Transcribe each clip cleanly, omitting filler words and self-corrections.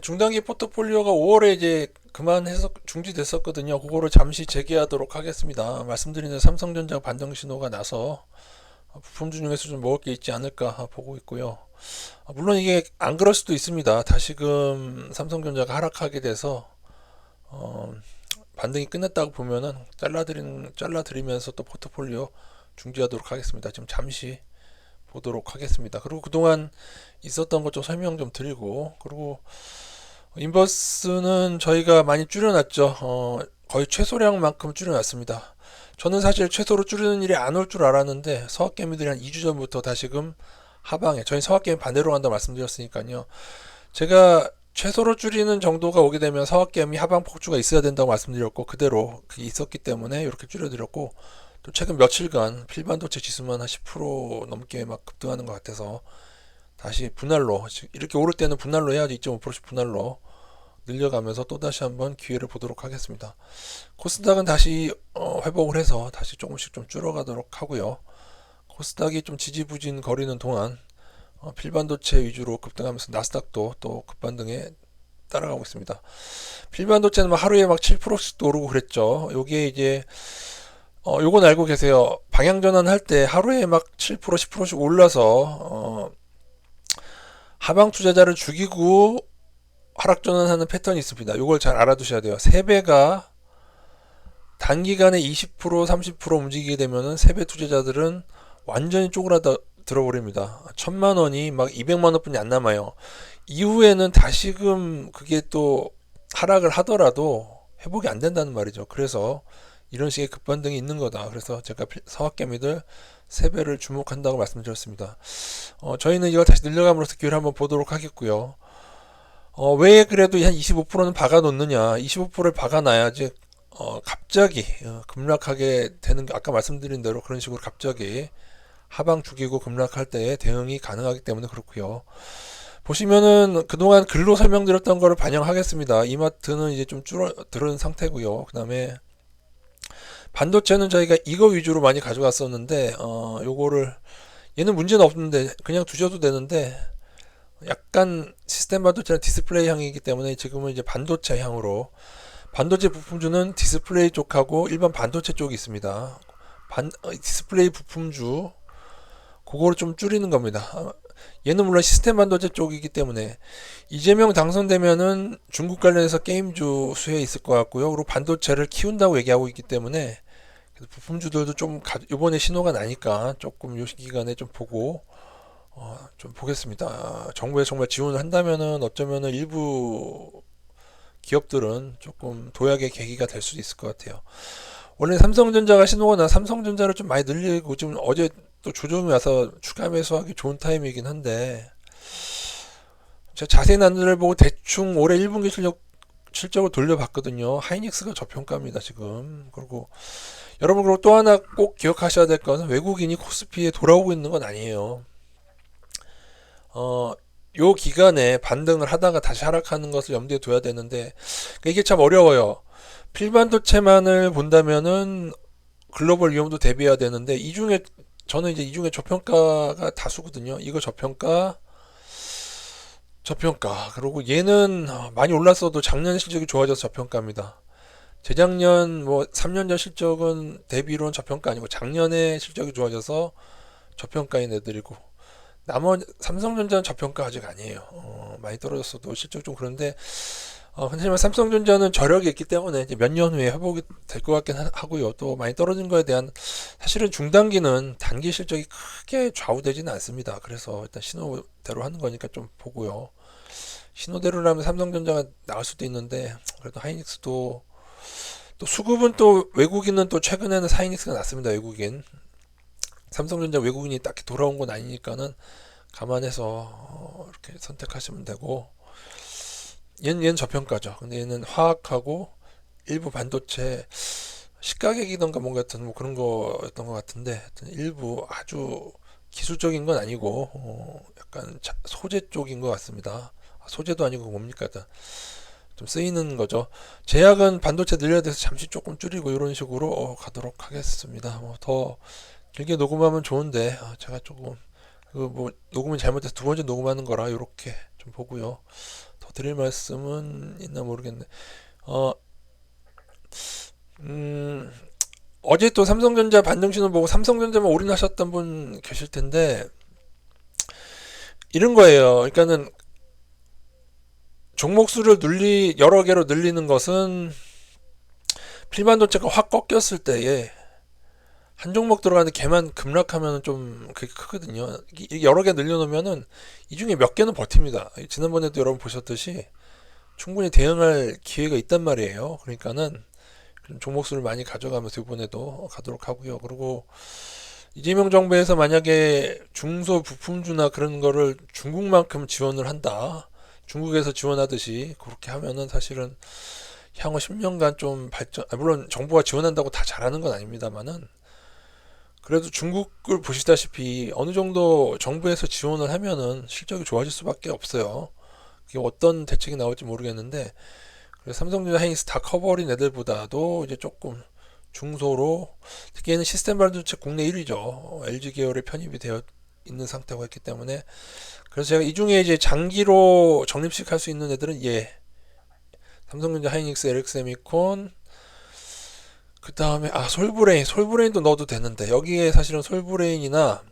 중단기 포트폴리오가 5월에 이제 그만해서 중지됐었거든요. 그거를 잠시 재개하도록 하겠습니다. 말씀드린 대로 삼성전자 반등 신호가 나서 부품주 중에서 좀 먹을 게 있지 않을까 보고 있고요. 물론 이게 안 그럴 수도 있습니다. 다시금 삼성전자가 하락하게 돼서 어, 반등이 끝났다고 보면은 잘라드리면서 또 포트폴리오 중지하도록 하겠습니다. 지금 잠시 보도록 하겠습니다. 그리고 그동안 있었던 것 좀 설명 좀 드리고, 그리고 인버스는 저희가 많이 줄여놨죠. 거의 최소량만큼 줄여놨습니다. 저는 사실 최소로 줄이는 일이 안 올 줄 알았는데 서학개미들이 한 2주 전부터 다시금 하방에, 저희 서학개미 반대로 간다고 말씀드렸으니까요. 제가 최소로 줄이는 정도가 오게 되면 서학개미 하방 폭주가 있어야 된다고 말씀드렸고 그대로 그게 있었기 때문에 이렇게 줄여드렸고, 또 최근 며칠간 필반도체 지수만 한 10% 넘게 막 급등하는 것 같아서 다시 분할로, 이렇게 오를 때는 분할로 해야지, 2.5%씩 분할로 늘려가면서 또다시 한번 기회를 보도록 하겠습니다. 코스닥은 다시 회복을 해서 다시 조금씩 좀 줄어가도록 하고요. 코스닥이 좀 지지부진 거리는 동안 필반도체 위주로 급등하면서 나스닥도 또 급반등에 따라가고 있습니다. 필반도체는 막 하루에 막 7%씩도 오르고 그랬죠. 요게 이제 요건 알고 계세요. 방향전환 할 때 하루에 막 7%, 10%씩 올라서 하방 투자자를 죽이고 하락전환하는 패턴이 있습니다. 요걸 잘 알아두셔야 돼요. 세배가 단기간에 20%, 30% 움직이게 되면은 세배 투자자들은 완전히 쪼그라다 들어버립니다. 1000만 원이 막 200만 원뿐이 안 남아요. 이후에는 다시금 그게 또 하락을 하더라도 회복이 안 된다는 말이죠. 그래서 이런 식의 급반등이 있는 거다. 그래서 제가 서학개미들 세배를 주목한다고 말씀드렸습니다. 저희는 이걸 다시 늘려감으로써 기회를 한번 보도록 하겠고요. 왜 그래도 한 25%는 박아놓느냐? 25%를 박아놔야지 갑자기 급락하게 되는 게, 아까 말씀드린 대로 그런 식으로 갑자기 하방 죽이고 급락할 때에 대응이 가능하기 때문에 그렇고요. 보시면은 그동안 글로 설명드렸던 거를 반영하겠습니다. 이마트는 이제 좀 줄어드는 상태고요. 그 다음에 반도체는 저희가 이거 위주로 많이 가져갔었는데 요거를, 얘는 문제는 없는데 그냥 두셔도 되는데, 약간 시스템 반도체는 디스플레이 향이기 때문에 지금은 이제 반도체 향으로, 반도체 부품주는 디스플레이 쪽하고 일반 반도체 쪽이 있습니다. 디스플레이 부품주 그거를 좀 줄이는 겁니다. 얘는 물론 시스템 반도체 쪽이기 때문에 이재명 당선되면은 중국 관련해서 게임주 수혜 있을 것 같고요. 그리고 반도체를 키운다고 얘기하고 있기 때문에 부품주들도 좀 이번에 신호가 나니까 조금 요 기간에 좀 보고 좀 보겠습니다. 정부에 정말 지원을 한다면은 어쩌면은 일부 기업들은 조금 도약의 계기가 될 수도 있을 것 같아요. 원래 삼성전자가 신호가 나 삼성전자를 좀 많이 늘리고, 지금 어제 또 조정이 와서 추가 매수하기 좋은 타임이긴 한데, 제가 자세히 난들을 보고 대충 올해 1분기 실적을 돌려봤거든요. 하이닉스가 저평가입니다, 지금. 그리고 여러분, 그리고 또 하나 꼭 기억하셔야 될 것은 외국인이 코스피에 돌아오고 있는 건 아니에요. 어, 요 기간에 반등을 하다가 다시 하락하는 것을 염두에 둬야 되는데, 이게 참 어려워요. 필반도체만을 본다면은 글로벌 위험도 대비해야 되는데, 이 중에 저는 이제 이 중에 저평가가 다수거든요. 이거 저평가. 그리고 얘는 많이 올랐어도 작년 실적이 좋아져서 저평가입니다. 재작년 뭐 3년 전 실적은 대비로는 저평가 아니고 작년에 실적이 좋아져서 저평가인 애들이고, 나머지 삼성전자는 저평가 아직 아니에요. 많이 떨어졌어도 실적 좀 그런데, 하지만 삼성전자는 저력이 있기 때문에 이제 몇 년 후에 회복이 될 것 같긴 하고요. 또 많이 떨어진 거에 대한, 사실은 중단기는 단기 실적이 크게 좌우되지는 않습니다. 그래서 일단 신호대로 하는 거니까 좀 보고요. 신호대로라면 삼성전자가 나올 수도 있는데, 그래도 하이닉스도, 또 수급은 또 외국인은 또 최근에는 하이닉스가 났습니다. 외국인. 삼성전자 외국인이 딱히 돌아온 건 아니니까는 감안해서 이렇게 선택하시면 되고, 얘는 저평가죠. 근데 얘는 화학하고 일부 반도체 시가격이던가 뭔가 같은 뭐 그런 거였던 것 같은데, 일부 아주 기술적인 건 아니고 약간 소재 쪽인 것 같습니다. 소재도 아니고 뭡니까? 일단 좀 쓰이는 거죠. 제약은 반도체 늘려야 돼서 잠시 조금 줄이고 이런 식으로 가도록 하겠습니다. 뭐 더 길게 녹음하면 좋은데 제가 조금 그 뭐 녹음이 잘못해서 두 번째 녹음하는 거라 이렇게 좀 보고요. 더 드릴 말씀은 있나 모르겠네. 어, 어제 또 삼성전자 반등 신호 보고 삼성전자만 올인하셨던 분 계실 텐데, 이런 거예요. 그러니까는 종목 수를 여러 개로 늘리는 것은 필반도체가 확 꺾였을 때에 한 종목 들어가는 걔만 급락하면 좀 그게 크거든요. 여러 개 늘려놓으면은 이 중에 몇 개는 버팁니다. 지난번에도 여러분 보셨듯이 충분히 대응할 기회가 있단 말이에요. 그러니까는 종목 수를 많이 가져가면서 이번에도 가도록 하고요. 그리고 이재명 정부에서 만약에 중소 부품주나 그런 거를 중국만큼 지원을 한다. 중국에서 지원하듯이 그렇게 하면은 사실은 향후 10년간 좀 발전, 물론 정부가 지원한다고 다 잘하는 건 아닙니다만은 그래도 중국을 보시다시피 어느 정도 정부에서 지원을 하면은 실적이 좋아질 수밖에 없어요. 그게 어떤 대책이 나올지 모르겠는데, 그래서 삼성전자, 하이닉스 다 커버린 애들보다도 이제 조금 중소로, 특히 얘는 시스템 반도체 국내 1위죠. LG 계열에 편입이 되어 있는 상태고 했기 때문에, 그래서 제가 이 중에 이제 장기로 적립식 할 수 있는 애들은 삼성전자, 하이닉스, LX세미콘, 그 다음에 솔브레인도 넣어도 되는데 여기에 사실은 솔브레인이나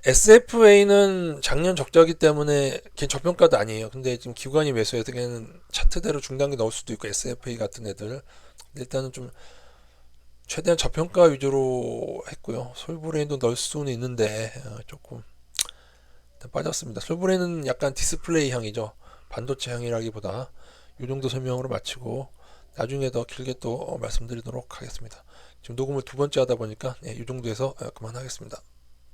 SFA는 작년 적자기 때문에 걔 저평가도 아니에요. 근데 지금 기관이 매수해서 걔는 차트대로 중단기 넣을 수도 있고, SFA 같은 애들 일단은 좀 최대한 저평가 위주로 했고요. 솔브레인도 넣을 수는 있는데 조금 일단 빠졌습니다. 솔브레인은 약간 디스플레이 향이죠. 반도체 향이라기보다. 이 정도 설명으로 마치고 나중에 더 길게 또 말씀드리도록 하겠습니다. 지금 녹음을 두 번째 하다 보니까 이 정도에서 그만하겠습니다.